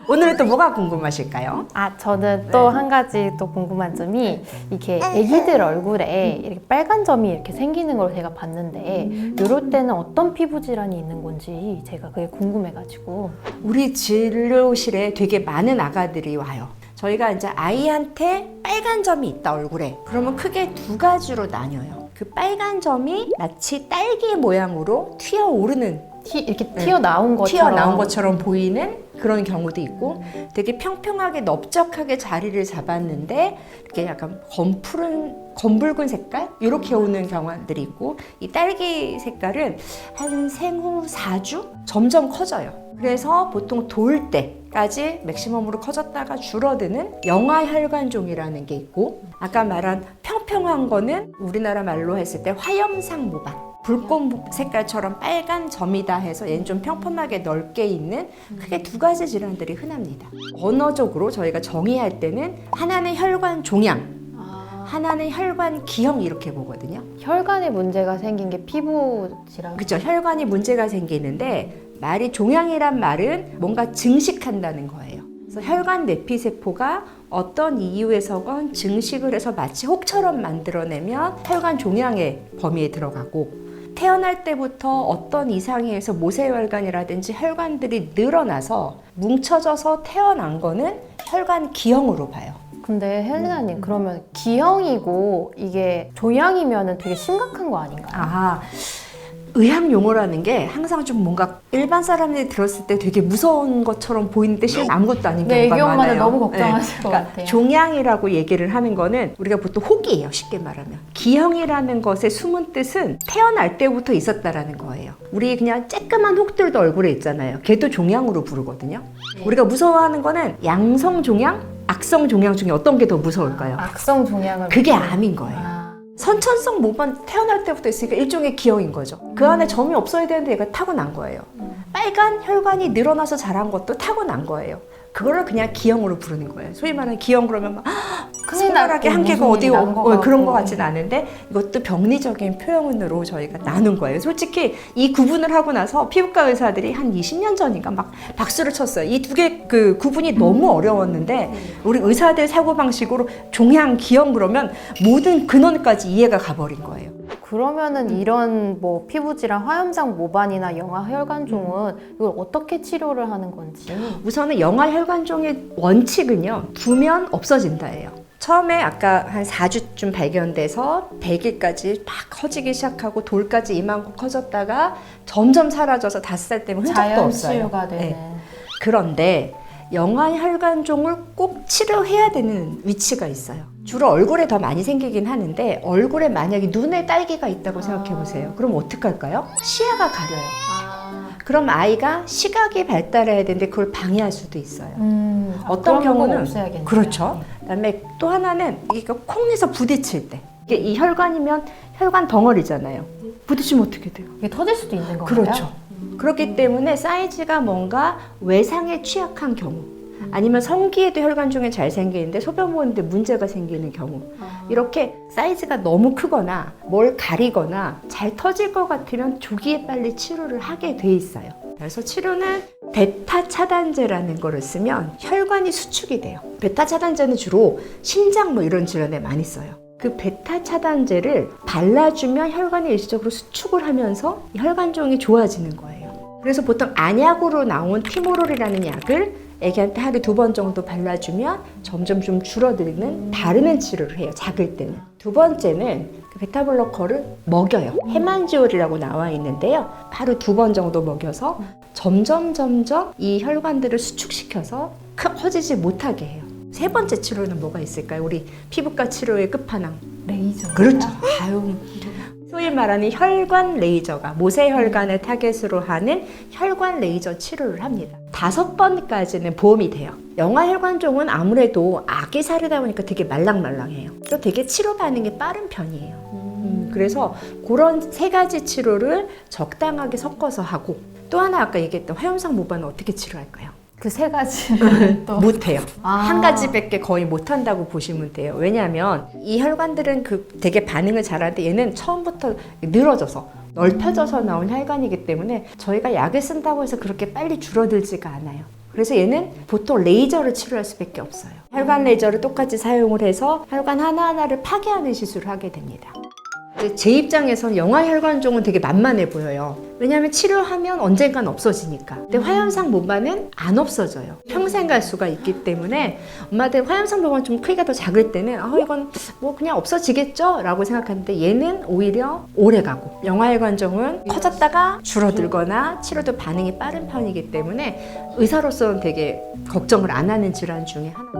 오늘은 또 뭐가 궁금하실까요? 저는 또 한 가지 또 궁금한 점이 이렇게 애기들 얼굴에 이렇게 빨간 점이 이렇게 생기는 걸 제가 봤는데 이럴 때는 어떤 피부 질환이 있는 건지 제가 그게 궁금해가지고. 우리 진료실에 되게 많은 아가들이 와요. 저희가 이제 아이한테 빨간 점이 있다 얼굴에. 그러면 크게 두 가지로 나뉘어요. 그 빨간 점이 마치 딸기 모양으로 튀어오르는 이렇게 튀어나온 것처럼. 튀어나온 것처럼 보이는 그런 경우도 있고, 되게 평평하게 넓적하게 자리를 잡았는데 이렇게 약간 검붉은 색깔 이렇게 오는 경우들이 있고, 이 딸기 색깔은 한 생후 4주 점점 커져요. 그래서 보통 돌 때까지 맥시멈으로 커졌다가 줄어드는 영아혈관종이라는 게 있고, 아까 말한 평평한 거는 우리나라 말로 했을 때 화염상 모반, 불꽃 색깔처럼 빨간 점이다 해서 얘는 좀 평평하게 넓게 있는 크게 두 가지 질환들이 흔합니다. 언어적으로 저희가 정의할 때는 하나는 혈관 종양, 하나는 혈관 기형 이렇게 보거든요. 혈관에 문제가 생긴 게 피부 질환. 그렇죠. 혈관이 문제가 생기는데, 말이 종양이란 말은 뭔가 증식한다는 거예요. 그래서 혈관 내피세포가 어떤 이유에서건 증식을 해서 마치 혹처럼 만들어내면 혈관 종양의 범위에 들어가고, 태어날 때부터 어떤 이상에 의해서 모세혈관이라든지 혈관들이 늘어나서 뭉쳐져서 태어난 거는 혈관 기형으로 봐요. 근데 헬리나님, 그러면 기형이고 이게 종양이면 되게 심각한 거 아닌가요? 의학 용어라는 게 항상 좀 뭔가 일반 사람들이 들었을 때 되게 무서운 것처럼 보이는데 실은 아무것도 아닌 경우가 애기 엄마는 많아요. 너무 걱정하실 것 같아요. 종양이라고 얘기를 하는 거는 우리가 보통 혹이에요, 쉽게 말하면. 기형이라는 것의 숨은 뜻은 태어날 때부터 있었다라는 거예요. 우리 그냥 쬐끄만 혹들도 얼굴에 있잖아요. 걔도 종양으로 부르거든요. 우리가 무서워하는 거는 양성 종양, 악성 종양 중에 어떤 게 더 무서울까요? 악성 종양을. 그게 암인 거예요. 선천성 모반 태어날 때부터 있으니까 일종의 기형인 거죠. 그 안에 점이 없어야 되는데 얘가 타고난 거예요. 빨간 혈관이 늘어나서 자란 것도 타고난 거예요. 그거를 그냥 기형으로 부르는 거예요. 소위 말하는 기형 그러면 막 손가락에 한 개가 어디 그런 거 같지는 않은데, 이것도 병리적인 표현으로 저희가 나눈 거예요. 솔직히 이 구분을 하고 나서 피부과 의사들이 한 20년 전인가 막 박수를 쳤어요. 이 두 개 그 구분이 너무 어려웠는데 우리 의사들 사고방식으로 종양, 기형 그러면 모든 근원까지 이해가 가버린 거예요. 그러면은 이런 뭐 피부 질환, 화염상 모반이나 영아혈관종은 이걸 어떻게 치료를 하는 건지. 우선은 영아혈관종의 원칙은요, 두면 없어진다예요. 처음에 아까 한 4주쯤 발견돼서 100일까지 막 커지기 시작하고 돌까지 이만큼 커졌다가 점점 사라져서 5살 때면 흔적도 자연 없어요. 치유가 되는. 네. 그런데 영아혈관종을 꼭 치료해야 되는 위치가 있어요. 주로 얼굴에 더 많이 생기긴 하는데, 얼굴에 만약에 눈에 딸기가 있다고 생각해 보세요. 그럼 어떡할까요? 시야가 가려요. 그럼 아이가 시각이 발달해야 되는데 그걸 방해할 수도 있어요. 어떤 경우는 없애야겠네요. 그렇죠. 그다음에 또 하나는 이거 콩에서 부딪힐 때, 이게 이 혈관이면 혈관 덩어리잖아요. 부딪히면 어떻게 돼요? 이게 터질 수도 있는 건가요? 그렇죠. 그렇기 때문에 사이즈가 뭔가 외상에 취약한 경우, 아니면 성기에도 혈관종이 잘 생기는데 소변 보는데 문제가 생기는 경우, 이렇게 사이즈가 너무 크거나 뭘 가리거나 잘 터질 것 같으면 조기에 빨리 치료를 하게 돼 있어요. 그래서 치료는 베타 차단제라는 거를 쓰면 혈관이 수축이 돼요. 베타 차단제는 주로 심장 뭐 이런 질환에 많이 써요. 그 베타 차단제를 발라주면 혈관이 일시적으로 수축을 하면서 혈관종이 좋아지는 거예요. 그래서 보통 안약으로 나온 티모롤이라는 약을 애기한테 하루에 2번 정도 발라주면 점점 좀 줄어드는 바르는 치료를 해요, 작을 때는. 두 번째는 그 베타블로커를 먹여요. 헤만지올이라고 나와 있는데요. 하루 2번 정도 먹여서 점점 이 혈관들을 수축시켜서 커지지 못하게 해요. 세 번째 치료는 뭐가 있을까요? 우리 피부과 치료의 끝판왕. 레이저. 그렇죠. 소위 말하는 혈관 레이저가 모세혈관을 타겟으로 하는 혈관 레이저 치료를 합니다. 5번까지는 보험이 돼요. 영아혈관종은 아무래도 아기 사르다 보니까 되게 말랑말랑해요. 또 되게 치료 반응이 빠른 편이에요. 그래서 그런 3가지 치료를 적당하게 섞어서 하고, 또 하나 아까 얘기했던 화염상 모반은 어떻게 치료할까요? 그 3가지는 또 못해요. 한 가지밖에 거의 못한다고 보시면 돼요. 왜냐하면 이 혈관들은 되게 반응을 잘하는데 얘는 처음부터 늘어져서 넓혀져서 나온 혈관이기 때문에 저희가 약을 쓴다고 해서 그렇게 빨리 줄어들지가 않아요. 그래서 얘는 보통 레이저를 치료할 수밖에 없어요. 혈관 레이저를 똑같이 사용을 해서 혈관 하나하나를 파괴하는 시술을 하게 됩니다. 제 입장에서는 영아혈관종은 되게 만만해 보여요. 왜냐하면 치료하면 언젠간 없어지니까. 근데 화염상 모발은 안 없어져요. 평생 갈 수가 있기 때문에 엄마들 화염상 모발은 좀 크기가 더 작을 때는 이건 뭐 그냥 없어지겠죠? 라고 생각하는데 얘는 오히려 오래 가고 영아혈관종은 커졌다가 줄어들거나 치료도 반응이 빠른 편이기 때문에 의사로서는 되게 걱정을 안 하는 질환 중에 하나.